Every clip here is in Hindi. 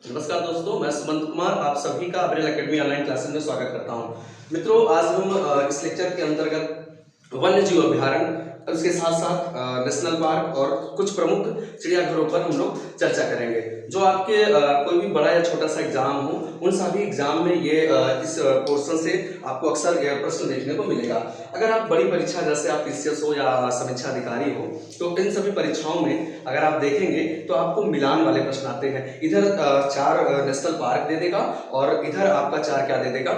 नमस्कार दोस्तों, मैं सुमंत कुमार आप सभी का अब्रेल एकेडमी ऑनलाइन क्लासेस में स्वागत करता हूं। मित्रों, आज हम इस लेक्चर के अंतर्गत वन्य जीव अभ्यारण्य, उसके साथ साथ नेशनल पार्क और कुछ प्रमुख चिड़ियाघरों पर हम लोग चर्चा करेंगे। जो आपके कोई भी बड़ा या छोटा सा एग्जाम हो, उन सभी एग्जाम में ये इस पोर्शन से आपको अक्सर यह प्रश्न देखने को मिलेगा। अगर आप बड़ी परीक्षा जैसे आप पीसीएस हो या समीक्षा अधिकारी हो, तो इन सभी परीक्षाओं में अगर आप देखेंगे तो आपको मिलान वाले प्रश्न आते हैं। इधर 4 नेशनल पार्क दे देगा और इधर आपका 4 क्या दे देगा,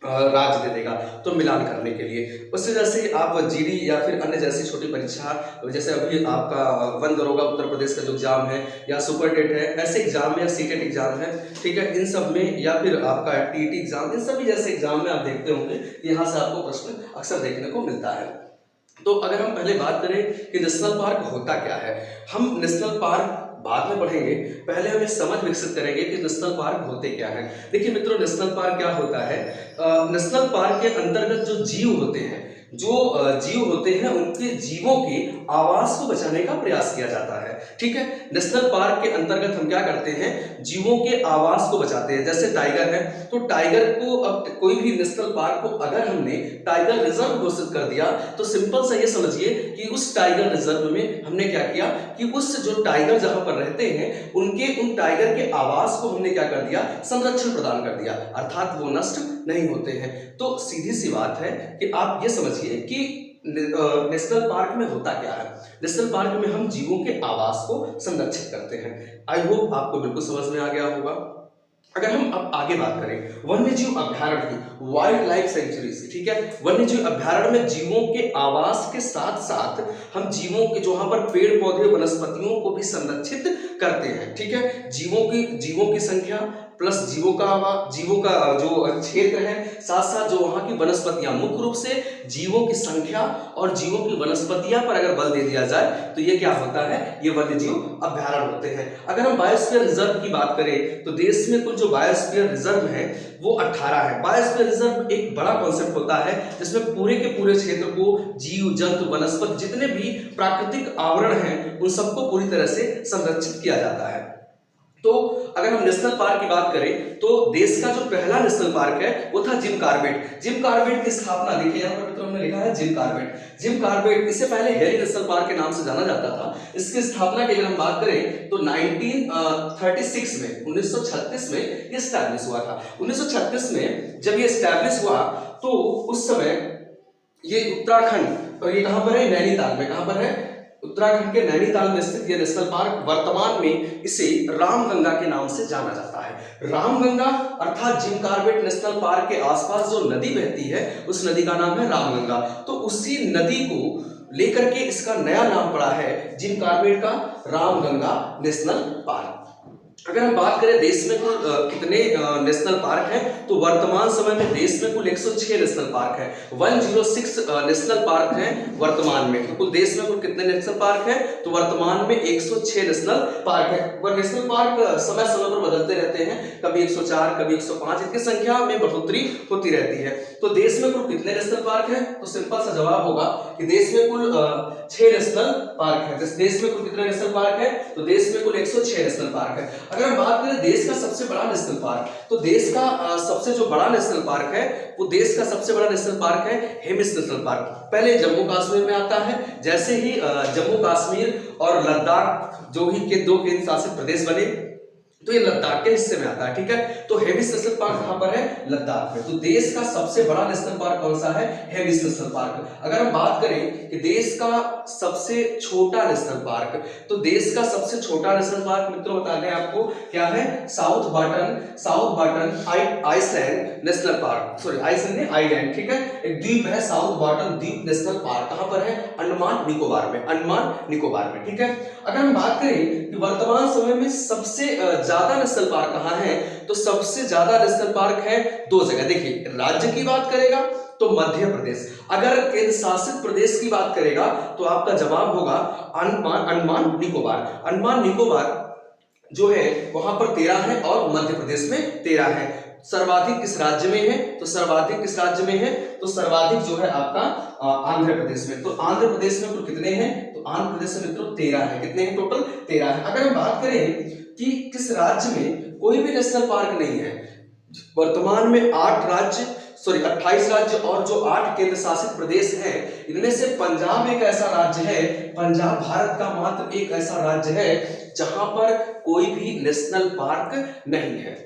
राज्य दे देगा, तो मिलान करने के लिए। उससे जैसे आप जीडी या फिर अन्य जैसी छोटी परीक्षा, जैसे अभी आपका वन दरोगा उत्तर प्रदेश का जो एग्जाम है या सुपर टेट है, ऐसे एग्जाम में या सीटेट एग्जाम है, ठीक है, इन सब में, या फिर आपका टीईटी एग्जाम, इन सभी जैसे एग्जाम में आप देखते होंगे यहाँ से आपको प्रश्न अक्सर देखने को मिलता है। तो अगर हम पहले बात करें कि नेशनल पार्क होता क्या है, हम नेशनल पार्क बाद में पढ़ेंगे, पहले हम ये समझ विकसित करेंगे कि नेशनल पार्क होते क्या हैं। देखिए मित्रों, नेशनल पार्क क्या होता है? नेशनल पार्क के अंतर्गत जो जीव होते हैं, उनके जीवों के आवास को बचाने का प्रयास किया जाता है। ठीक है, नेशनल पार्क के अंतर्गत हम क्या करते हैं, जीवों के आवास को बचाते हैं। जैसे टाइगर है, तो टाइगर को, अब कोई भी नेशनल पार्क को अगर हमने टाइगर रिजर्व घोषित कर दिया, तो सिंपल सा ये समझिए कि उस टाइगर रिजर्व में हमने क्या किया कि उस जो टाइगर जहां पर रहते हैं, उन टाइगर के आवास को हमने क्या कर दिया, संरक्षण प्रदान कर दिया, अर्थात वो नष्ट नहीं होते हैं। तो सीधी सी बात है कि आप ये समझिए कि नेशनल पार्क में होता क्या है। नेशनल पार्क में हम जीवों के आवास को संरक्षित करते हैं। आई होप आपको बिल्कुल समझ में आ गया होगा। अगर हम अब आगे बात करें वन्य जीव अभ्यारण्य की, वाइल्ड लाइफ सेंचुरी से, ठीक है, वन्य जीव अभ्यारण्य में जीवों के आवास के साथ साथ हम जीवों के, जो वहां पर पेड़ पौधे वनस्पतियों को भी संरक्षित करते हैं। ठीक है, जीवों की संख्या प्लस जीवों का जो क्षेत्र है, साथ साथ जो वहां की वनस्पतियां, मुख्य रूप से जीवों की संख्या और जीवों की वनस्पतियां पर अगर बल दे दिया जाए तो ये क्या होता है, ये वन्य जीव अभ्यारण्य होते हैं। अगर हम बायोस्फीयर रिजर्व की बात करें तो देश में कुल जो बायोस्फीयर रिजर्व है वो 18 है। बायोस्फीयर रिजर्व एक बड़ा कॉन्सेप्ट होता है जिसमें पूरे के पूरे क्षेत्र को जीव जंतु वनस्पति जितने भी प्राकृतिक आवरण हैं उन सबको पूरी तरह से संरक्षित किया जाता है। तो अगर हम नेशनल पार्क की बात करें तो देश का जो पहला नेशनल पार्क है वो था जिम कॉर्बेट। जिम कॉर्बेट की स्थापना, देखिए यहाँ पर मित्रों हमने लिखा है जिम कॉर्बेट, इससे पहले हेली नेशनल पार्क के नाम से जाना जाता था। इसकी स्थापना की अगर हम बात करें तो 1936 में, 1936 में ये एस्टैब्लिश हुआ था। 1936 में जब ये एस्टैब्लिश हुआ तो उस समय ये उत्तराखंड, और ये कहां पर है, नैनीताल में, कहां पर है, उत्तराखंड के नैनीताल में स्थित यह नेशनल पार्क वर्तमान में इसे रामगंगा के नाम से जाना जाता है। रामगंगा अर्थात जिम कॉर्बेट नेशनल पार्क के आसपास जो नदी बहती है उस नदी का नाम है रामगंगा। तो उसी नदी को लेकर के इसका नया नाम पड़ा है जिम कॉर्बेट का, रामगंगा नेशनल पार्क। अगर हम बात करें देश में कुल कितने नेशनल पार्क हैं, तो वर्तमान समय में देश में कुल 106 नेशनल पार्क हैं। 106 नेशनल पार्क हैं वर्तमान में। तो कुल देश में कुल कितने नेशनल पार्क हैं, तो वर्तमान में 106 नेशनल पार्क है। वह नेशनल पार्क समय समय पर बदलते रहते हैं, कभी 104, कभी 105, इनकी संख्या में बढ़ोतरी होती रहती है। तो देश में कुल कितने नेशनल पार्क हैं, तो सिंपल सा जवाब होगा कि देश में कुल 6 नेशनल पार्क है। देश में कुल कितने नेशनल पार्क है, तो देश में कुल 106 नेशनल पार्क है। अगर हम बात करें देश का सबसे बड़ा नेशनल पार्क, तो देश का सबसे जो बड़ा नेशनल पार्क है वो देश का सबसे बड़ा नेशनल पार्क है हेमिस नेशनल पार्क। पहले जम्मू कश्मीर में आता है। जैसे ही जम्मू कश्मीर और लद्दाख जो ही के 2 केंद्र शासित प्रदेश बने तो ये लद्दाख के हिस्से में आता है। ठीक है, तो हेमिस नेशनल पार्क कहां पर है, लद्दाख में। तो देश का सबसे बड़ा नेशनल पार्क कौन सा है, हेमिस नेशनल पार्क। अगर हम बात करें कि देश का सबसे छोटा नेशनल पार्क, तो देश का सबसे छोटा नेशनल पार्क मित्रों बता दें आपको क्या है, South Button Iceland National Park, sorry Iceland नहीं, आइलैंड, ठीक है, एक द्वीप है साउथ बाटन द्वीप नेशनल पार्क। कहां पर है, अंडमान निकोबार में। ठीक है, अगर हम बात करें कि वर्तमान समय में सबसे ज्यादा नेशनल पार्क कहां है, तो सबसे ज्यादा नेशनल पार्क है 2 जगह। देखिए, राज्य की बात करेगा तो मध्य प्रदेश, अगर केंद्र शासित प्रदेश की बात करेगा तो आपका जवाब होगा अंडमान निकोबार जो है वहां पर 13 है और मध्य प्रदेश में 13 है। सर्वाधिक किस राज्य में है, तो सर्वाधिक जो है आपका आंध्र प्रदेश में। तो आंध्र प्रदेश में कुल कितने हैं, तो आंध्र प्रदेश में मित्रों 13 है। कितने हैं टोटल, 13 है। अगर हम बात करें कि किस राज्य में कोई भी नेशनल पार्क नहीं है। वर्तमान में 28 राज्य और जो 8 केंद्र शासित प्रदेश हैं, इनमें से पंजाब एक ऐसा राज्य है, पंजाब भारत का मात्र एक ऐसा राज्य है जहां पर कोई भी नेशनल पार्क नहीं है।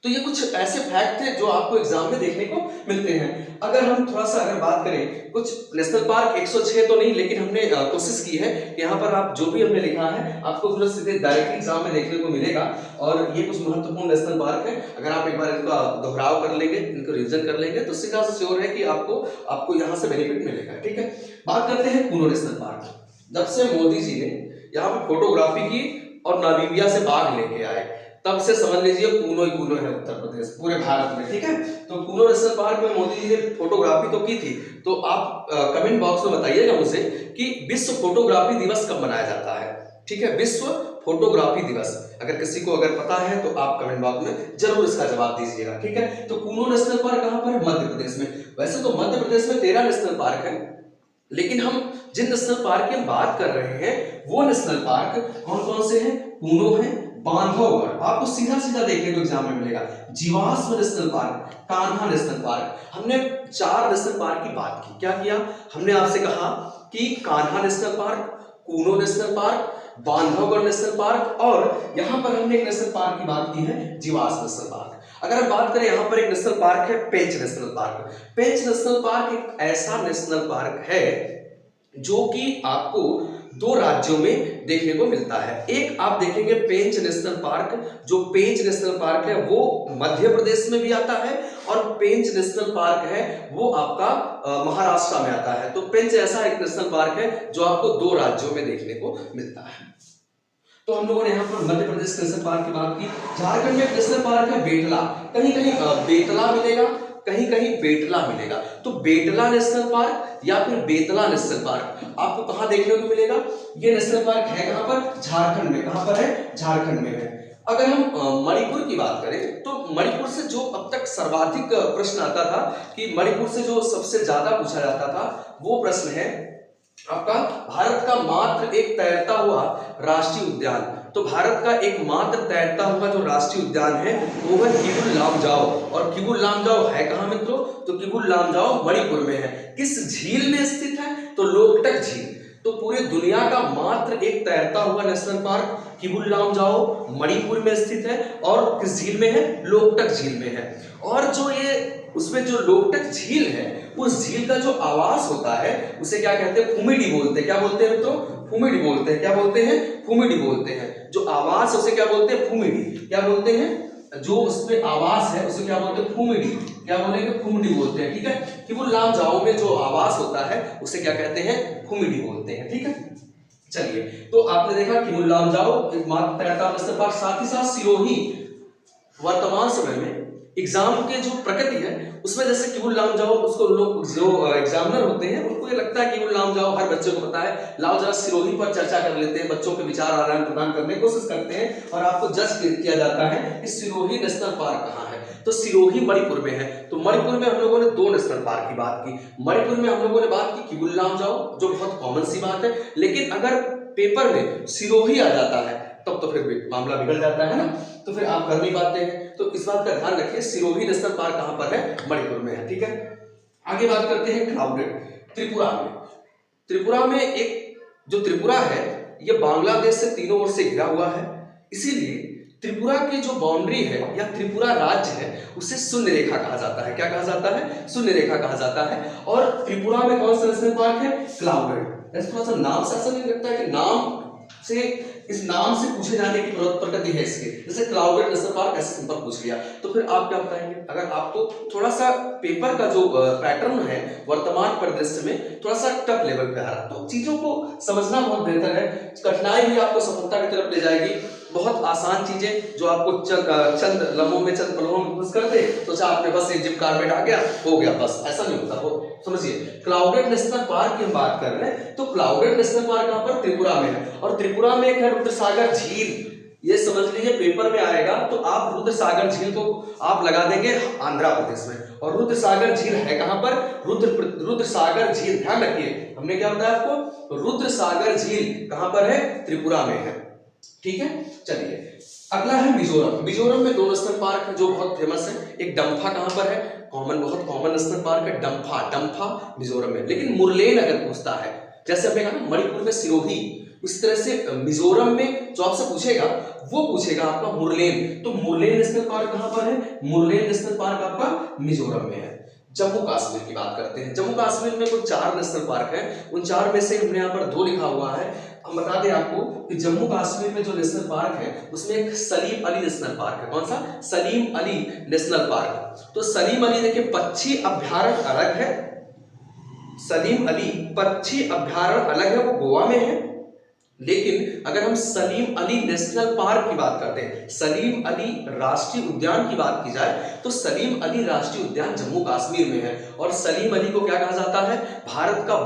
तो ये कुछ ऐसे फैक्ट थे जो आपको एग्जाम में देखने को मिलते हैं। अगर हम थोड़ा सा अगर बात करें, कुछ नेशनल पार्क 106 तो नहीं, लेकिन हमने कोशिश की है कि यहाँ पर आप जो भी हमने लिखा है आपको तुरंत सीधे डायरेक्ट एग्जाम में देखने को मिलेगा। और ये कुछ महत्वपूर्ण नेशनल पार्क है, अगर आप एक बार इनका दोहराव कर लेंगे, इनको रिविजन कर लेंगे तो सीधा सा श्योर है कि आपको यहाँ से बेनिफिट मिलेगा। ठीक है, बात करते हैं कूनो नेशनल पार्क। जब से मोदी जी ने यहाँ पे फोटोग्राफी की और नामीबिया से बाघ लेके आए, तब से समझ लीजिए कूनो ही कूनो है उत्तर प्रदेश पूरे भारत में। ठीक है, तो कूनो नेशनल पार्क में मोदी जी ने फोटोग्राफी तो की थी। तो आप कमेंट बॉक्स में बताइएगा मुझे कि विश्व फोटोग्राफी दिवस कब मनाया जाता है। ठीक है, विश्व फोटोग्राफी दिवस अगर किसी को अगर पता है तो आप कमेंट बॉक्स में जरूर इसका जवाब दीजिएगा। ठीक है, तो कूनो नेशनल पार्क कहां पर है? मध्य प्रदेश में। वैसे तो मध्य प्रदेश में 13 नेशनल पार्क है, लेकिन हम जिन नेशनल पार्क की हम बात कर रहे हैं वो नेशनल पार्क कौन कौन से हैं? कूनो है, बांधवगढ़ आपको सीधा सीधा देखने को एग्जाम में मिलेगा, जीवाश्म national park, Kanha national park. हमने 4 नेशनल पार्क की बात की। क्या किया हमने? आपसे कहा कि Kanha national park, Kuno national park, Bandhavgarh national park और यहाँ पर हमने एक नेशनल पार्क की बात की है, जीवाश्म नेशनल पार्क। अगर हम बात करें यहाँ पर एक नेशनल पार्क है पेंच नेशनल पार्क। पेंच नेशनल पार्क एक ऐसा नेशनल पार्क है जो कि आपको 2 राज्यों में देखने को मिलता है। एक आप देखेंगे पेंच नेशनल पार्क, जो पेंच नेशनल पार्क है वो मध्य प्रदेश में भी आता है और पेंच नेशनल पार्क है वो आपका महाराष्ट्र में आता है। तो पेंच ऐसा एक नेशनल पार्क है जो आपको 2 राज्यों में देखने को मिलता है। तो हम लोगों ने यहाँ पर मध्य प्रदेश नेशनल पार्क की बात की। झारखंड में एक नेशनल पार्क है बेटला, कहीं कहीं बेतला मिलेगा, कहीं कहीं बेटला मिलेगा। तो बेटला नेशनल पार्क या फिर बेतला नेशनल पार्क आपको कहां देखने को मिलेगा? ये नेशनल पार्क है कहां पर? झारखंड में। कहां पर है? झारखंड में है। अगर हम मणिपुर की बात करें तो मणिपुर से जो अब तक सर्वाधिक प्रश्न आता था कि मणिपुर से जो सबसे ज्यादा पूछा जाता था वो प्रश्न है आपका भारत का मात्र एक तैरता हुआ राष्ट्रीय उद्यान। तो भारत का एकमात्र तैरता हुआ जो राष्ट्रीय उद्यान है वो है किबुल लामजाओ। और किबुल लामजाओ है कहां मित्रों? तो किबुल लामजाओ मणिपुर में है। किस झील में स्थित है? तो लोकटक झील। तो पूरे दुनिया का मात्र एक तैरता हुआ नेशनल पार्क किबुल लामजाओ मणिपुर में स्थित है और किस झील में है? लोकटक झील में है। और जो ये उसमें जो लोकटक झील है उस झील का जो आवास होता है उसे क्या कहते हैं? फुमिडी बोलते हैं। क्या बोलते हैं मित्रों? फुमिडी बोलते हैं। क्या बोलते हैं? फुमिडी बोलते हैं। जो आवास उसे क्या बोलते हैं? फुमिडी। क्या बोलते हैं? जो उसमें आवास है उसे क्या बोलते हैं? फुमिडी। क्या बोलेंगे? फुमिडी बोलते हैं। ठीक है, किबुल लामजाओ में जो आवास होता है उसे क्या कहते हैं? फुमिडी बोलते हैं। ठीक है, चलिए तो आपने देखा किबुल लामजाओ एकमात्र तैरता नेशनल पार्क, साथ ही साथ सिरोही वर्तमान समय में एग्जाम के जो प्रकृति है उसमें जैसे किबुल लामजाओ उसको लोग जो एग्जामिनर होते हैं उनको ये लगता है किबुल लामजाओ हर बच्चे को पता है, लाओ जरा सिरोही पर चर्चा कर लेते हैं, बच्चों के विचार आदान प्रदान करने की कोशिश करते हैं और आपको जज किया जाता है कि सिरोही नेशनल पार्क कहाँ है। तो सिरोही मणिपुर में है। तो मणिपुर में हम लोगों ने 2 नेशनल पार्क की बात की। मणिपुर में हम लोगों ने बात की किबुल लामजाओ जो बहुत कॉमन सी बात है, लेकिन अगर पेपर में सिरोही आ जाता है तब तो फिर मामला बिगड़ जाता है ना, तो फिर आप कर नहीं पाते हैं। तो इस बात का ध्यान रखिए, सिरोही नेशनल पार्क कहां पर है? मणिपुर में है। ठीक है, आगे बात करते हैं क्लाउडेड त्रिपुरा में। त्रिपुरा में एक जो त्रिपुरा है ये बांग्लादेश से तीनों ओर से घिरा हुआ है, इसीलिए त्रिपुरा की जो बाउंड्री है या त्रिपुरा राज्य है उसे शून्य रेखा कहा जाता है। क्या कहा जाता है? शून्य रेखा कहा जाता है। और त्रिपुरा में कौन सा नेशनल पार्क है? क्लाउडेड। थोड़ा सा नाम से ऐसा नहीं लगता है कि नाम से इस नाम से पूछे जाने की प्रकृति है इसके, जैसे क्लाउडेड नेशनल पार्क ऐसे सिंपल पूछ लिया तो फिर आप क्या बताएंगे? अगर आपको थोड़ा सा पेपर का जो पैटर्न है वर्तमान परिदृश्य में थोड़ा सा टफ लेवल पे आ रहा तो चीजों को समझना बहुत बेहतर है। कठिनाई भी आपको सफलता की तरफ ले जाएगी। बहुत आसान चीजें जो आपको चंद लम्हों में चंद पलों में खुश कर दे तो चाहे आपके बस एक जिम कार्बेट आ गया हो गया, बस ऐसा नहीं होता। वो समझिए क्लाउडेड नेशनल पार्क की हम बात कर रहे हैं तो क्लाउडेड नेशनल पार्क कहां पर? त्रिपुरा में है। और त्रिपुरा में एक है रुद्रसागर झील। ये समझ लीजिए पेपर में आएगा तो आप रुद्रसागर झील को आप लगा देंगे आंध्र प्रदेश में। और रुद्रसागर झील है कहां पर? रुद्रसागर झील, ध्यान रखिए हमने क्या बताया आपको? रुद्रसागर झील कहां पर है? त्रिपुरा में है। ठीक है, चलिए अगला है मिजोरम। मिजोरम में 2 नेशनल पार्क है जो बहुत फेमस है। एक डम्फा कहां पर है, बहुत कॉमन नेशनल पार्क है डम्फा। डम्फा मिजोरम में। लेकिन मुरलेन अगर पूछता है, जैसे हमने कहा ना मणिपुर में सिरोही, उस तरह से मिजोरम में जो आपसे पूछेगा वो पूछेगा आपका मुरलेन। तो मुरलेन नेशनल पार्क कहां पर है, मुरलेन नेशनल पार्क आपका मिजोरम में है। जम्मू कश्मीर की बात करते हैं। जम्मू कश्मीर में कुल 4 नेशनल पार्क हैं। उन 4 में से हमने यहाँ पर 2 लिखा हुआ है। हम बता दें आपको कि जम्मू कश्मीर में जो नेशनल पार्क है उसमें एक सलीम अली नेशनल पार्क है। कौन सा, सलीम अली नेशनल पार्क। तो सलीम अली देखिए पक्षी अभ्यारण्य अलग है, सलीम अली पक्षी अभ्यारण्य अलग है, वो गोवा में है। लेकिन अगर हम सलीम अली नेशनल पार्क की बात करते हैं, सलीम अली राष्ट्रीय उद्यान की बात की जाए तो सलीम अली राष्ट्रीय उद्यान जम्मू कश्मीर में है। और सलीम अली को क्या कहा जाता है, भारत का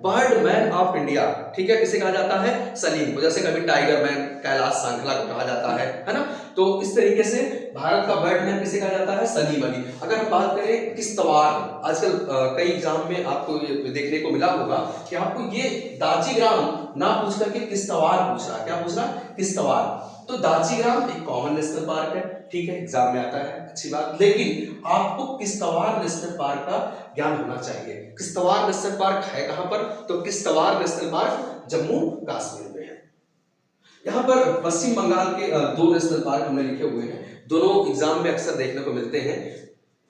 बर्ड मैन ऑफ इंडिया। ठीक है, किसे कहा जाता है, सलीम को। जैसे कभी टाइगर मैन कैलाश सांखला को कहा जाता है ना। तो इस तरीके से भारत का बर्ड मैन किसे कहा जाता है, सलीम अली। अगर हम बात करें किश्तवाड़, आजकल कई एग्जाम में आपको ये देखने को मिला होगा कि आपको ये दाचीग्राम ना पूछ करके किश्तवाड़ पूछ रहा। क्या पूछ रहा, किश्तवाड़। तो दाचीग्राम एक कॉमन नेशनल पार्क है, ठीक है, एग्जाम में आता है, अच्छी बात। लेकिन आपको किश्तवाड़ नेशनल पार्क का ज्ञान होना चाहिए। किश्तवाड़ नेशनल पार्क है कहां पर, तो किश्तवाड़ नेशनल पार्क जम्मू कश्मीर में है। यहाँ पर पश्चिम बंगाल के 2 नेशनल पार्क हमने लिखे हुए हैं, दोनों एग्जाम में अक्सर देखने को मिलते हैं।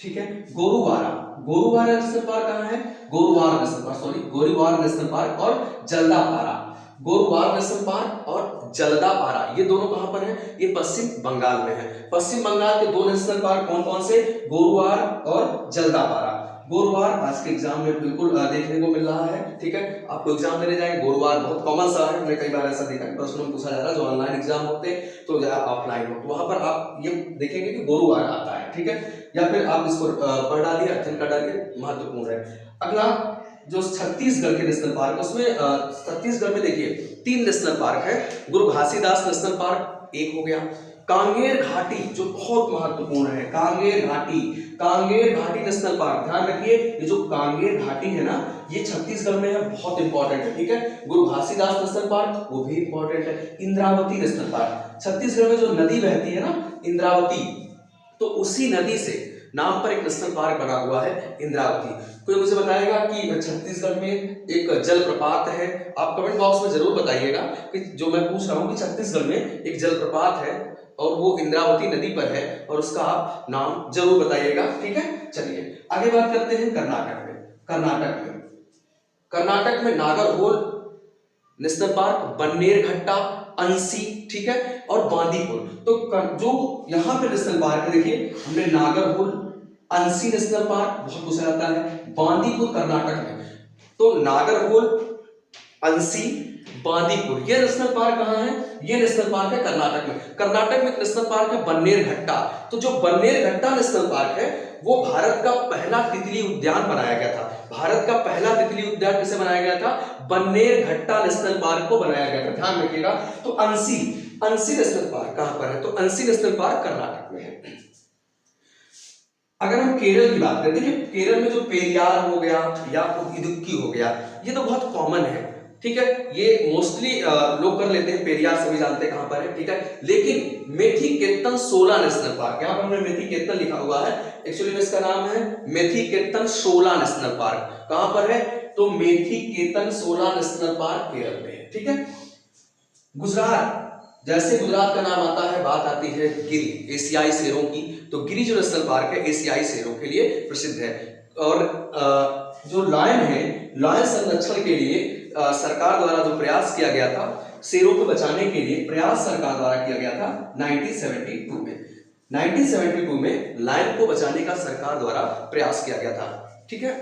ठीक है, गोरुवारा नेशनल पार्क कहाँ है, गोरुवार नेशनल पार्क और जल्दापारा। गोरुवार नेशनल पार्क और जल्दापारा ये दोनों कहां पर है, ये पश्चिम बंगाल में है। पश्चिम बंगाल के 2 नेशनल पार्क कौन कौन से, गोरुवार और जल्दापारा। गोरुवार आज के एग्जाम में बिल्कुल देखने को मिल रहा है। ठीक है, आपको एग्जाम देने जाएंगे, गोरुवार बहुत कॉमन सा है, हमने कई बार ऐसा देखा है, प्रश्नों में पूछा जा रहा है। जो ऑनलाइन एग्जाम होते हैं तो या ऑफलाइन हो, तो वहां पर आप ये देखेंगे कि गोरुवार आता है। ठीक है, या फिर आप इसको पढ़ डालिए, अध्ययन कर डालिए, महत्वपूर्ण है। अगला जो छत्तीसगढ़ के नेशनल पार्क, उसमें छत्तीसगढ़ में देखिए 3 नेशनल पार्क है। गुरु घासीदास नेशनल पार्क एक हो गया। कांगेर घाटी जो बहुत महत्वपूर्ण है, कांगेर घाटी नेशनल पार्क, ध्यान रखिए ये जो कांगेर घाटी है ना, ये छत्तीसगढ़ में है, बहुत इंपॉर्टेंट है। ठीक है, गुरु घासीदास नेशनल पार्क वो भी इंपॉर्टेंट है। इंद्रावती नेशनल पार्क, छत्तीसगढ़ में जो नदी बहती है ना इंद्रावती, तो उसी नदी से नाम पर एक नेशनल पार्क बना हुआ है इंद्रावती। कोई मुझे बताएगा कि छत्तीसगढ़ में एक जलप्रपात है, आप कमेंट बॉक्स में जरूर बताइएगा कि जो मैं पूछ रहा हूँ कि छत्तीसगढ़ में एक जलप्रपात है और वो इंद्रावती नदी पर है, और उसका आप नाम जरूर बताइएगा। ठीक है, चलिए आगे बात करते हैं कर्नाटक में नागरहोल नेशनल पार्क, बन्नेरघट्टा, अंसी, ठीक है, और बांदीपुर। तो जो यहाँ पे नेशनल पार्क है, देखिए हमने नागरहोल, अंसी नेशनल पार्क बहुत पूछा जाता है, बांदीपुर कर्नाटक में। तो नागरहोल, अंसी, बांदीपुर ये नेशनल पार्क कहाँ है, ये नेशनल पार्क है कर्नाटक में। कर्नाटक में एक नेशनल पार्क है बन्नेरघट्टा। तो जो बन्नेरघट्टा नेशनल पार्क है वो भारत का पहला तितली उद्यान बनाया गया था। भारत का पहला तितली उद्यान किसे बनाया गया था, बन्नेरघट्टा नेशनल पार्क को बनाया गया था, ध्यान रखिएगा। तो अंसी नेशनल पार्क कहां पर है, तो अंसी नेशनल पार्क कर्नाटक में है। अगर हम केरल की बात करें, देखिए केरल में जो पेरियार हो गया या इदुक्की हो गया, ये तो बहुत कॉमन है। ठीक है, ये मोस्टली लोग कर लेते हैं, पेरियार सभी जानते हैं कहां पर है। ठीक है, लेकिन मेथीकेतन शोला नेशनल पार्क, यहाँ पर हमने मेथीकेतन लिखा हुआ है, एक्चुअली में इसका नाम है मेथीकेतन शोला नेशनल पार्क। कहां पर है, तो मेथीकेतन शोला नेशनल पार्क केरल में है। ठीक है, गुजरात, जैसे गुजरात का नाम आता है बात आती है गिर, एशियाई शेरों की। तो गिरी जो नेशनल पार्क है एशियाई शेरों के लिए प्रसिद्ध है। और जो लायन है, लायन संरक्षण के लिए सरकार द्वारा जो प्रयास किया गया था, शेरों को बचाने के लिए प्रयास सरकार द्वारा किया गया था 1972 में। 1972 में लायन को बचाने का सरकार द्वारा प्रयास किया गया था। ठीक है,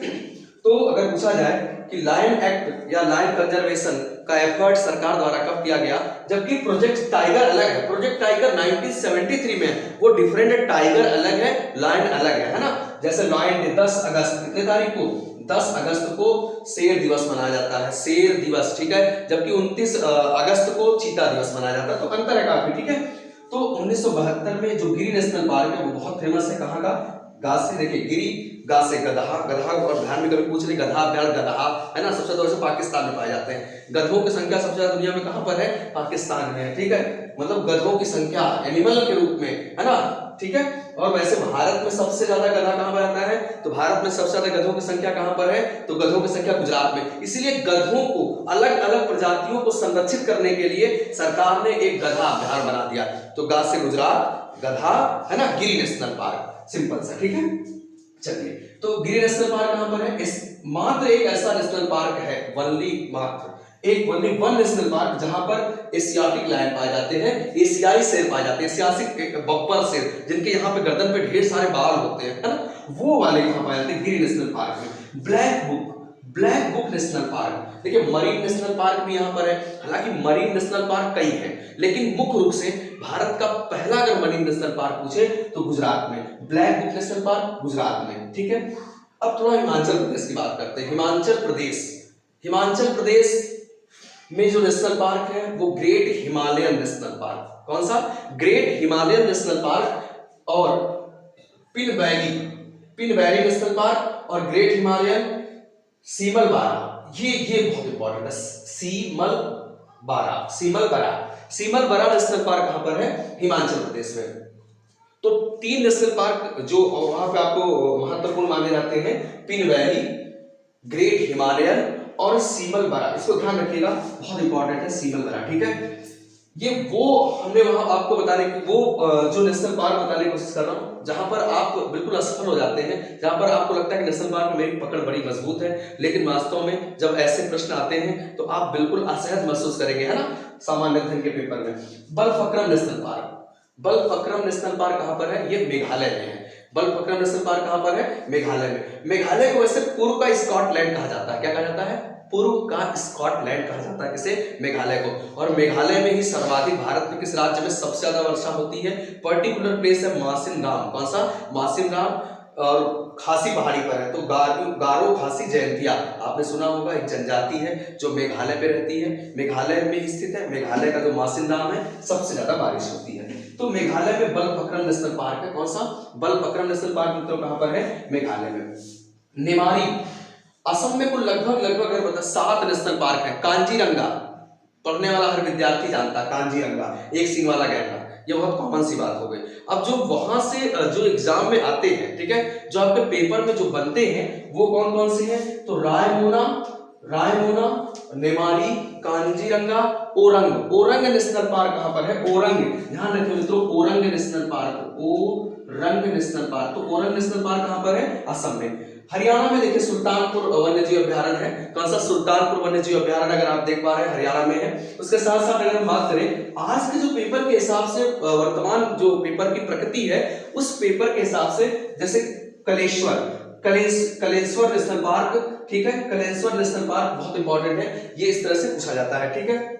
तो अगर पूछा जाए कि लायन एक्ट या लायन कंजर्वेशन का एफर्ट सरकार द्वारा कब किया गया, जबकि प्रोजेक्ट टाइगर अलग है। प्रोजेक्ट टाइगर 1973 में, वो डिफरेंट है, टाइगर अलग है, लायन अलग है ना। जैसे लायन डे 10 अगस्त, कितने तारीख को, 10 अगस्त को शेर दिवस मनाया जाता है, शेर दिवस। ठीक है, जबकि 29 अगस्त को चीता दिवस मनाया जाता है, तो अंतर है काफी। ठीक है, तो 1972 में जो गिरी नेशनल पार्क है वो बहुत फेमस है। कहाँ का, गा से, देखिए गिरी, गा से गधा, गधा और ध्यान में कभी पूछ रहे, गधा अभ्यारण्य गधा है ना, सबसे ज्यादा पाकिस्तान में पाए जाते हैं। गधों की संख्या सबसे ज्यादा दुनिया में कहां पर है, पाकिस्तान में है। ठीक है, मतलब गधों की संख्या एनिमल के रूप में, है ना, ठीक है। और वैसे भारत में सबसे ज्यादा गधा कहां पर आता है, तो भारत में सबसे ज्यादा गधों की संख्या कहां पर है, तो गधों की संख्या गुजरात में। इसीलिए गधों को अलग अलग प्रजातियों को संरक्षित करने के लिए सरकार ने एक गधा अभ्यारण्य बना दिया। तो गा से गुजरात, गधा, है ना, गिर नेशनल पार्क, सिंपल सा, ठीक है। चलिए, तो गिर नेशनल पार्क कहां पर है, इस मात्र एक ऐसा नेशनल पार्क है, ओनली वन नेशनल पार्क जहां पर एशियाटिक लायन पाए जाते हैं, एशियाई शेर पाए जाते हैं, एशियाटिक बब्बर शेर, जिनके यहाँ पे गर्दन पे ढेर सारे बाल होते हैं, है ना, वो वाले यहाँ पाए जाते हैं गिर नेशनल पार्क में। ब्लैक बुक नेशनल पार्क, देखिए मरीन नेशनल पार्क भी यहाँ पर है। हालांकि मरीन नेशनल पार्क कई हैं, लेकिन मुख्य रूप से भारत का पहला अगर मरीन नेशनल पार्क पूछे तो गुजरात में, black book national park Gujarat में, ठीक है। अब थोड़ा हिमाचल प्रदेश की बात करते हैं। हिमाचल प्रदेश में जो नेशनल पार्क है वो ग्रेट हिमालयन नेशनल पार्क, कौन सा, ग्रेट हिमालयन नेशनल पार्क, और पिन वैली नेशनल पार्क, और ग्रेट हिमालयन सीमलबारा, ये बहुत इंपॉर्टेंट है, सीमलबारा नेशनल पार्क कहां पर है, हिमाचल प्रदेश में। तो 3 नेशनल पार्क जो वहां पे आपको महत्वपूर्ण माने जाते हैं, पिन वैली, ग्रेट हिमालयन और सीमलबारा, इसको ध्यान रखिएगा, बहुत इंपॉर्टेंट है सीमलबारा, ठीक है। ये वो हमने वहां आपको बताने की वो जो नेशनल पार्क बताने की कोशिश कर रहा हूं जहां पर आप बिल्कुल असफल हो जाते हैं, जहां पर आपको लगता है कि नेशनल पार्क में मेरी पकड़ बड़ी मजबूत है, लेकिन वास्तव में जब ऐसे प्रश्न आते हैं तो आप बिल्कुल असहज महसूस करेंगे, है ना, सामान्य अध्ययन के पेपर में। बलफक्रम नेशनल पार्क कहां पर है, ये मेघालय में है। बलफक्रम नेशनल पार्क कहां पर है, मेघालय में। मेघालय को वैसे पूर्व का स्कॉटलैंड कहा जाता है, क्या कहा जाता है, पूर्व का स्कॉटलैंड कहा जाता है किसे, मेघालय को। और मेघालय में ही सर्वाधिक, भारत में किस राज्य में सबसे ज्यादा वर्षा होती है, पर्टिकुलर प्लेस है मासिनराम, कौन सा, मासिनराम, और खासी पहाड़ी पर है। तो गारो खासी जयंतिया आपने सुना होगा, एक जनजाति है जो मेघालय पे रहती है, मेघालय में स्थित है। मेघालय का जो मासिनराम है सबसे ज्यादा बारिश होती है। तो मेघालय में बलफक्रम नेशनल पार्क है, कौन सा, बलफक्रम नेशनल पार्क मित्रों कहां पर है, मेघालय में। नेमारी, असम में कुल लगभग अगर बता 7 नेशनल पार्क है। कांजीरंगा, पढ़ने वाला हर विद्यार्थी जानता है, कांजीरंगा, एक सिंग वाला गैंडा, ये बहुत कॉमन सी बात हो गई। अब जो वहां से जो एग्जाम में आते हैं, ठीक है, जो आपके पेपर में जो बनते हैं वो कौन से हैं, तो रायमोना, नेमारी, कांजीरंगा, ओरंग नेशनल पार्क कहां पर है, ओरंग, ध्यान रखिए मित्रों, ओरंग नेशनल पार्क, तो ओरंग नेशनल पार्क कहां पर है, असम में। हरियाणा में देखिए सुल्तानपुर वन्यजीव अभ्यारण्य है, कौन सा, सुल्तानपुर वन्यजीव अभ्यारण्य, अगर आप देख पा रहे हैं हरियाणा में है। उसके साथ साथ अगर हम बात करें आज के जो पेपर के हिसाब से, वर्तमान जो पेपर की प्रकृति है उस पेपर के हिसाब से, जैसे कलेश्वर नेशनल पार्क, ठीक है, कलेश्वर नेशनल पार्क बहुत इंपॉर्टेंट है, ये इस तरह से पूछा जाता है, ठीक है।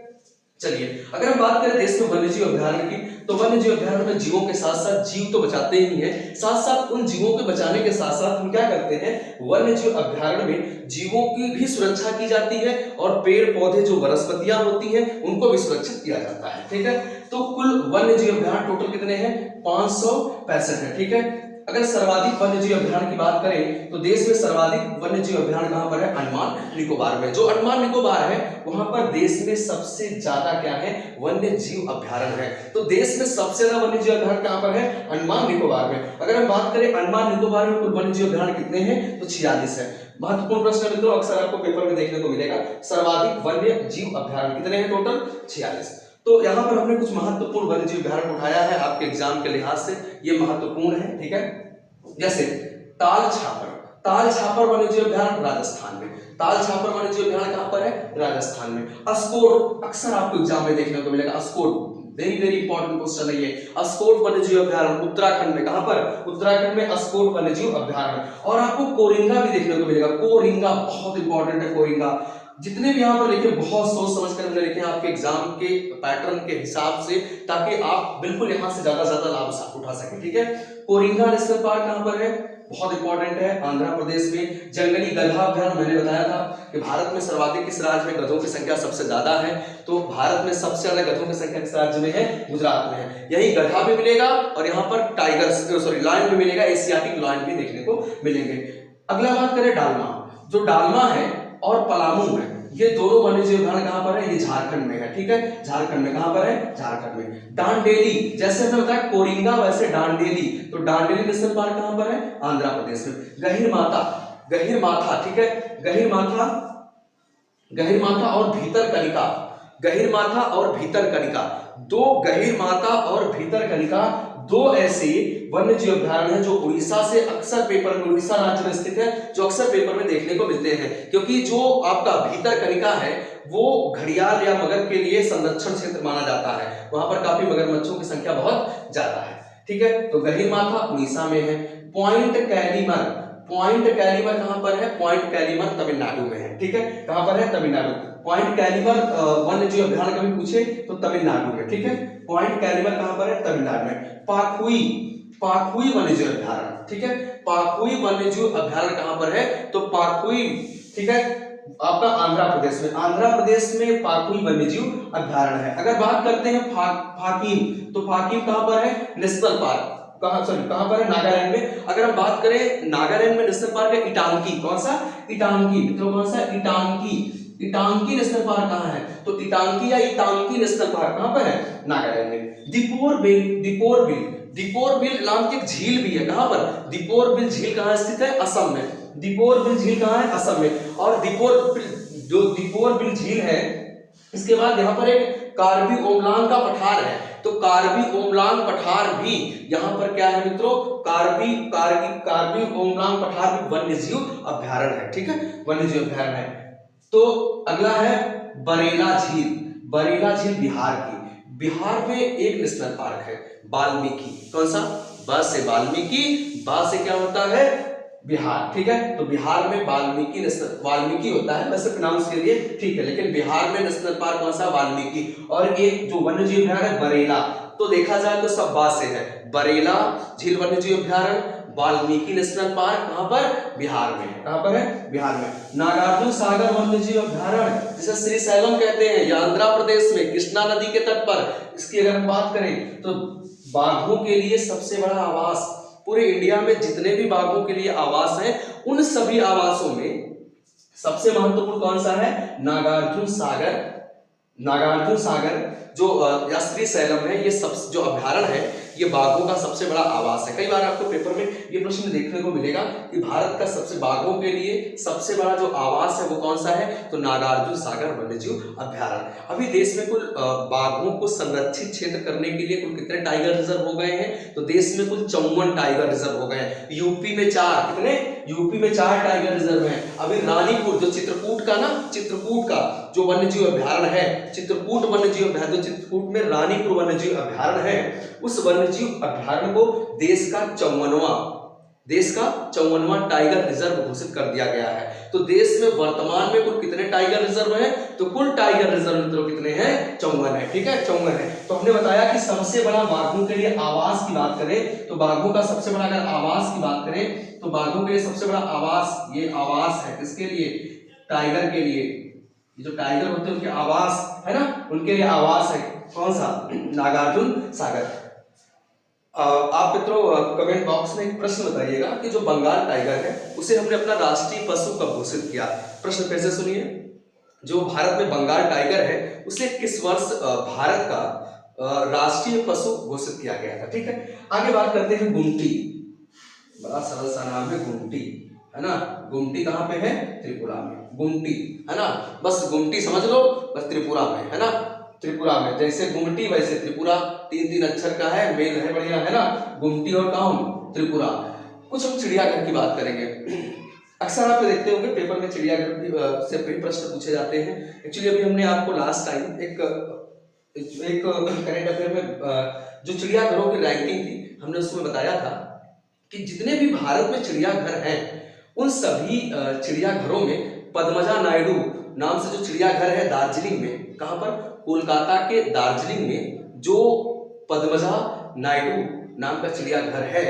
चलिए, अगर हम बात करें देश में वन्यजीव अभ्यारण्य की, तो वन्यजीव अभ्यारण्य में जीवों के साथ साथ जीव तो बचाते ही हैं, साथ साथ उन जीवों के बचाने के साथ साथ हम क्या करते हैं, वन्यजीव अभ्यारण्य में जीवों की भी सुरक्षा की जाती है और पेड़ पौधे जो वनस्पतियां होती हैं उनको भी सुरक्षित किया जाता है, ठीक है। तो कुल वन्यजीव अभ्यारण्य टोटल कितने हैं, 565 है, ठीक है। अगर सर्वाधिक वन्यजीव अभ्यारण्य की बात करें तो देश में सर्वाधिक वन्यजीव अभ्यारण्य कहां पर है, अंडमान निकोबार में। जो अंडमान निकोबार है वहां पर देश में सबसे ज्यादा क्या है, वन्यजीव अभ्यारण्य है। तो देश में सबसे ज्यादा वन्यजीव अभ्यारण्य कहां पर है, अंडमान निकोबार में। अगर हम बात करें अंडमान निकोबार में कुल वन्यजीव अभ्यारण्य कितने हैं, तो 46 है। महत्वपूर्ण प्रश्न मित्रों अक्सर आपको पेपर में देखने को मिलेगा, सर्वाधिक वन्य जीव अभ्यारण्य कितने हैं, टोटल 46। तो यहाँ पर हमने कुछ महत्वपूर्ण वन्यजीव अभ्यारण्य उठाया है आपके एग्जाम के लिहाज से, ये महत्वपूर्ण है, ठीक है। जैसे ताल छापर वन्यजीव अभ्यारण्य राजस्थान में, ताल छापर वन्यजीव अभ्यारण्य कहां पर है, राजस्थान में। अस्कोट, अक्सर आपको एग्जाम में देखने को मिलेगा, अस्कोट वेरी इंपॉर्टेंट क्वेश्चन है ये। अस्कोट वन्यजीव अभ्यारण्य उत्तराखंड में, कहां पर, उत्तराखंड में अस्कोट वन्यजीव अभ्यारण्य। और आपको कोरिंगा भी देखने को मिलेगा, कोरिंगा बहुत इंपॉर्टेंट है, कोरिंगा। जितने भी यहाँ पर लिखे बहुत सोच समझ कर हमने लिखे हैं आपके एग्जाम के पैटर्न के हिसाब से, ताकि आप बिल्कुल यहाँ से ज्यादा लाभ उठा सके, ठीक है। कोरिंगा नेशनल पार्क कहां पर है, बहुत इंपॉर्टेंट है, आंध्र प्रदेश में। जंगली गधा अभ्यारण्य, मैंने बताया था कि भारत में सर्वाधिक किस राज्य में गधों की संख्या सबसे ज्यादा है, तो भारत में सबसे ज्यादा गधों की संख्या किस राज्य में है, गुजरात में है। यही गधा भी मिलेगा और यहाँ पर लायन भी मिलेगा, एशियाटिक लायन भी देखने को मिलेंगे। अगला बात करें डालमा, जो डालमा है और पलामू है, ये दोनों वन्यजीव अभ्यारण्य कहां पर है? ये झारखंड में है, ठीक है, झारखंड में। कहां पर है? झारखंड में। डांडेली, जैसे हमने बताया कोरिंगा वैसे डांडेली, तो डांडेली नेशनल पार्क कहां पर है? आंध्र प्रदेश में। गहिरमाथा, गहिरमाथा, ठीक है, गहिरमाथा, गहिरमाथा और भीतरकनिका, गहिरमाथा और भीतरकनिका, दो गहिरमाथा और भीतरकनिका, दो ऐसे वन्यजीव अभ्यारण्य हैं जो उड़ीसा से अक्सर पेपर में, उड़ीसा राज्य में स्थित है, जो अक्सर पेपर में देखने को मिलते हैं, क्योंकि जो आपका भीतरकनिका है वो घड़ियाल या मगर के लिए संरक्षण क्षेत्र माना जाता है, वहां पर काफी मगरमच्छों की संख्या बहुत ज्यादा है, ठीक है। तो गहिरमाथा उड़ीसा में है। पॉइंट कैलीमर, पॉइंट कैलीमर कहां पर है? पॉइंट कैलीमर तमिलनाडु में है, ठीक है, कहां पर है? तमिलनाडु। पॉइंट कैलीमर वन्यजीव अभ्यारण्य कभी पूछे तो तमिलनाडु में, ठीक है, पॉइंट कैलीमर कहां पर है? तमिलनाडु में। पाखुई, पाखुई वन्यजीव अभ्यारण्य, ठीक है, पाखुई वन्यजीव अभ्यारण्य कहां पर है? तो पाखुई, ठीक है, आपका आंध्र प्रदेश में, आंध्र प्रदेश में पाखुई वन्यजीव अभ्यारण्य है। अगर बात करते हैं फाकीम, तो फाकीम कहां पर है? नेशनल पार्क, कहां पर है? नागालैंड में। अगर हम बात करें नागालैंड में नेशनल पार्क है इटांकी, कौन सा? इटांकी, मित्रों कौन सा? इटांकी, इटांकी नेशनल पार्क कहां है? तो इटांकी या इटांकी नेशनल पार्क कहां पर है? नागालैंड में। Deepor bill, Deepor bill, Deepor bill नाम की एक झील भी है, कहां पर? दीपोर बिल झील कहां स्थित है? असम में। दीपोर बिल झील कहां है? असम में। और दीपोर बिल, जो दीपोर बिल झील है, इसके बाद यहाँ पर एक कार्बी ओमलांग का पठार है, तो कार्बी ओमलांग पठार भी यहाँ पर क्या है मित्रों? कार्बी ओमलांग पठार भी वन्यजीव अभ्यारण्य है, ठीक है, वन्यजीव अभ्यारण्य है। तो अगला है बरेला झील, बरेला झील बिहार की, बिहार में एक नेशनल पार्क है वाल्मीकि, कौन सा? ब से वाल्मीकि, बा से क्या होता है? बिहार, ठीक है, तो बिहार में वाल्मीकि नेशनल, वाल्मीकि होता है वैसे प्रोनाउंस के लिए, ठीक है, लेकिन बिहार में नेशनल पार्क कौन सा? वाल्मीकि। और एक जो वन्यजीव अभ्यारण्य है बरेला, तो देखा जाए तो सब बा से है, बरेला झील वन्यजीव अभ्यारण्य, वाल्मीकि नेशनल पार्क कहां पर? बिहार में। कहां पर है? बिहार में। नागार्जुन सागर वन्यजीव अभ्यारण्य, जिसे श्रीशैलम कहते हैं, यह आंध्र प्रदेश में कृष्णा नदी के तट पर। इसकी अगर हम बात करें तो बाघों के लिए सबसे बड़ा आवास, पूरे इंडिया में जितने भी बाघों के लिए आवास हैं, उन सभी आवासों में सबसे महत्वपूर्ण कौन सा है? नागार्जुन सागर, नागार्जुन सागर जो या श्रीशैलम है, ये सब जो अभ्यारण्य है ये बाघों का सबसे बड़ा आवास है। कई बार आपको पेपर में ये प्रश्न देखने को मिलेगा कि भारत का सबसे बाघों के लिए सबसे बड़ा जो आवास है वो कौन सा है? तो नागार्जुन सागर वन्यजीव अभ्यारण्य। अभी देश में कुल बाघों को संरक्षित क्षेत्र करने के लिए कुल कितने टाइगर रिजर्व हो गए हैं? तो देश में कुल 54 टाइगर रिजर्व हो गए हैं। यूपी में 4, कितने? यूपी में 4 टाइगर रिजर्व हैं। अभी रानीपुर जो चित्रकूट का ना, चित्रकूट का जो वन्यजीव अभ्यारण्य है, चित्रकूट वन्यजीव अभ्यारण्य, चित्रकूट में रानीपुर वन्यजीव अभ्यारण्य है, उस वन्यजीव अभ्यारण्य को देश का 54वां टाइगर रिजर्व घोषित कर दिया गया है। तो देश में वर्तमान में कुल कितने टाइगर रिजर्व हैं? तो कुल टाइगर रिजर्व मित्रों कितने हैं? 54 है, ठीक है, 54 है। तो हमने बताया कि सबसे बड़ा बाघों के लिए आवास की बात करें तो बाघों का सबसे बड़ा अगर आवास की बात करें तो बाघों के लिए सबसे बड़ा आवास, ये आवास है किसके लिए? टाइगर के लिए। ये जो टाइगर होते हैं उनके आवास है ना, उनके लिए आवास है कौन सा? नागार्जुन सागर। आप मित्रों कमेंट बॉक्स में एक प्रश्न बताइएगा कि जो बंगाल टाइगर है उसे हमने अपना राष्ट्रीय पशु कब घोषित किया? प्रश्न फिर से सुनिए, जो भारत में बंगाल टाइगर है उसे किस वर्ष भारत का राष्ट्रीय पशु घोषित किया गया था? ठीक है, आगे बात करते हैं गुमटी। बड़ा सरल सा नाम है गुमटी, है ना। गुमटी कहाँ पे है? त्रिपुरा में। गुमटी है ना, बस गुमटी समझ लो, बस त्रिपुरा में है ना, त्रिपुरा में। जैसे गुमटी वैसे त्रिपुरा, 3 अक्षर का है, मेल है, बढ़िया है ना। गुमटी और कौन? त्रिपुरा। कुछ हम चिड़ियाघर की बात करेंगे। अक्सर आप देखते होंगे पेपर में चिड़ियाघर से कई प्रश्न पूछे जाते हैं। एक्चुअली अभी हमने आपको लास्ट टाइम एक करेंट अफेयर में जो चिड़ियाघरों की रैंकिंग थी हमने उसमें बताया था कि जितने भी भारत में चिड़ियाघर हैं उन सभी चिड़ियाघरों में पद्मजा नायडू नाम से जो चिड़ियाघर है दार्जिलिंग में, कहां पर? कोलकाता के दार्जिलिंग में जो पद्मजा नायडू नाम का चिड़ियाघर है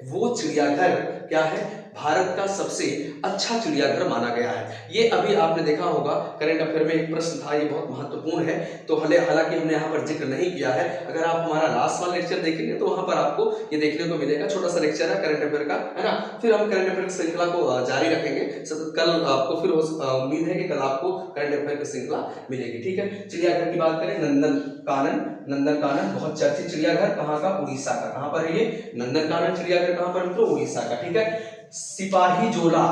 वो चिड़ियाघर क्या है? भारत का सबसे अच्छा चिड़ियाघर माना गया है। ये अभी आपने देखा होगा करंट अफेयर में एक प्रश्न था, ये बहुत महत्वपूर्ण है। तो हालांकि हमने यहाँ पर जिक्र नहीं किया है। अगर आप हमारा लास्ट वाला लेक्चर देखेंगे तो वहां पर आपको ये देखने को मिलेगा, छोटा सा लेक्चर है करंट अफेयर का, है ना। फिर हम करंट अफेयर की श्रृंखला को जारी रखेंगे। कल आपको फिर उम्मीद है कि कल आपको करंट अफेयर की श्रृंखला मिलेगी, ठीक है। चिड़ियाघर की बात करें, नंदनकानन बहुत चर्चित चिड़ियाघर, कहाँ का? उड़ीसा का। कहाँ पर है ये नंदनकानन चिड़ियाघर? कहाँ पर मित्रों? उड़ीसा का, ठीक है। सिपाही जोला,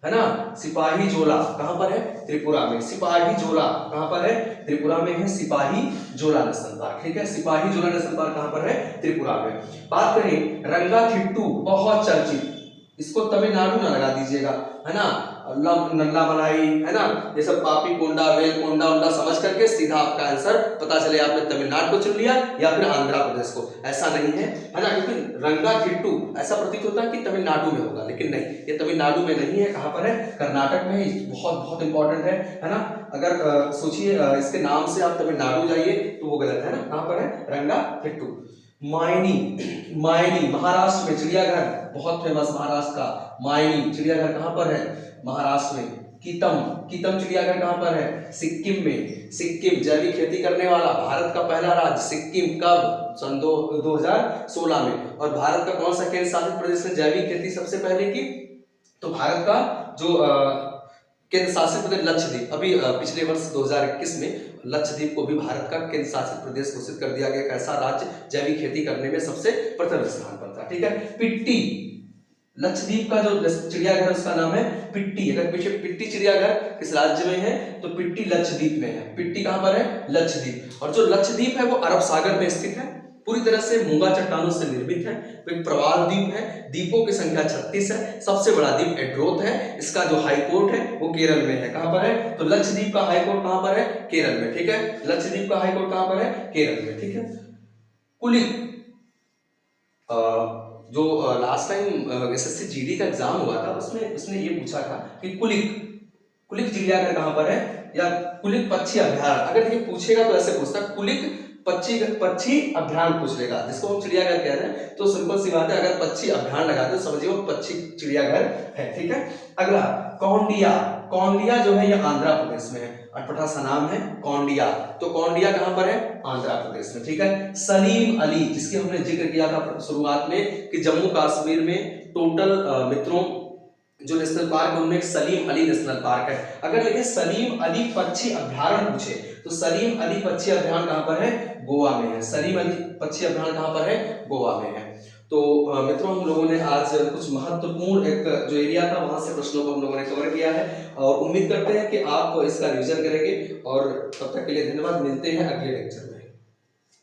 है ना, सिपाही जोला कहाँ पर है? त्रिपुरा में। सिपाही जोला कहाँ पर है? त्रिपुरा में है सिपाही जोला नेशनल पार्क, ठीक है। सिपाही जोला नेशनल पार्क कहाँ पर है? त्रिपुरा में। बात करें रंगाथिट्टू, बहुत चर्चित, इसको तमिलनाडु में लगा दीजिएगा, है ना। नल्ला मलाई, है ना, ये सब पापी कोंडा, वेल कोंडा उंडा समझ करके सीधा आपका आंसर पता चले आपने तमिलनाडु को चुन लिया या फिर आंध्र प्रदेश को। ऐसा नहीं है ना, क्योंकि रंगाथिट्टू ऐसा प्रतीत होता है कि तमिलनाडु में होगा, लेकिन नहीं, ये तमिलनाडु में नहीं है। कहाँ पर है? कर्नाटक में है। बहुत बहुत इंपॉर्टेंट है ना। अगर सोचिए इसके नाम से आप तमिलनाडु जाइए तो वो गलत है ना। कहाँ पर है? रंगाथिट्टू। मायनी महाराष्ट्र में चिड़ियाघर, बहुत फेमस महाराष्ट्र का मायनी चिड़ियाघर कहाँ पर है? महाराष्ट्र में। कीतम चिड़ियाघर कहाँ पर है? सिक्किम में। सिक्किम जैविक खेती करने वाला भारत का पहला राज्य सिक्किम, कब? सन 2016 में। और भारत का कौन सा केंद्र शासित प्रदेश ने जैविक खेती सबसे पहले की? तो भारत का जो केंद्र शासित प्रदेश लक्षद्वीप, अभी पिछले वर्ष 2021 में लक्षद्वीप को भी भारत का केंद्र शासित प्रदेश घोषित कर दिया गया। कैसा राज्य जैविक खेती करने में सबसे प्रथम स्थान पर था, ठीक है। पिट्टी, लक्षद्वीप का जो चिड़ियाघर उसका नाम है पिट्टी। अगर पीछे पिट्टी चिड़ियाघर किस राज्य में है तो पिट्टी लक्षद्वीप में है। पिट्टी कहाँ पर है? लक्षद्वीप। और जो लक्षद्वीप है वो अरब सागर में स्थित है, पूरी तरह से मूंगा चट्टानों से निर्मित है। तो एक प्रवाल द्वीप है, द्वीपों की संख्या 36 है। सबसे बड़ा द्वीप एड्रोथ है। इसका जो हाई कोर्ट है वो केरल में है। कहाँ पर है? तो लक्षद्वीप का हाई कोर्ट कहाँ पर है? केरल में, ठीक है। लक्षद्वीप का हाई कोर्ट कहाँ पर है? केरल में, ठीक है। कुलिक, जो लास्ट टाइम एसएससी जीडी का एग्जाम हुआ था उसमें उसने ये पूछा था कि कुलिक चिड़ियाघर कहाँ पर है, या कुलिक पक्षी अभ्यारण्य। अगर ये पूछेगा तो ऐसे पूछता, कुलिक पक्षी अभ्यारण्य पूछ लेगा, जिसको हम चिड़ियाघर कह रहे हैं। तो सिंपल सी बात है, अगर पक्षी अभ्यारण्य लगा दो समझिए वो पक्षी चिड़ियाघर है, ठीक है। अगला कौंडिया जो है ये आंध्र प्रदेश में है। अटपटा सा नाम है कौंडिया। तो कौंडिया कहाँ पर है? आंध्र प्रदेश में, ठीक है। सलीम अली, जिसकी हमने जिक्र किया था शुरुआत में कि जम्मू कश्मीर में टोटल मित्रों जो नेशनल पार्क है उनमें सलीम अली नेशनल पार्क है। अगर लिखे सलीम अली पक्षी अभ्यारण्य पूछे तो सलीम अली पक्षी अभ्यारण्य कहाँ पर है? गोवा में है। सलीम अली पक्षी अभ्यारण्य कहाँ पर है? गोवा में है। तो मित्रों हम लोगों ने आज कुछ महत्वपूर्ण एक जो एरिया था वहां से प्रश्नों को हम लोगों ने कवर किया है और उम्मीद करते हैं कि आप इसका रिवीजन करेंगे। और तब तक के लिए धन्यवाद, मिलते हैं अगले लेक्चर में।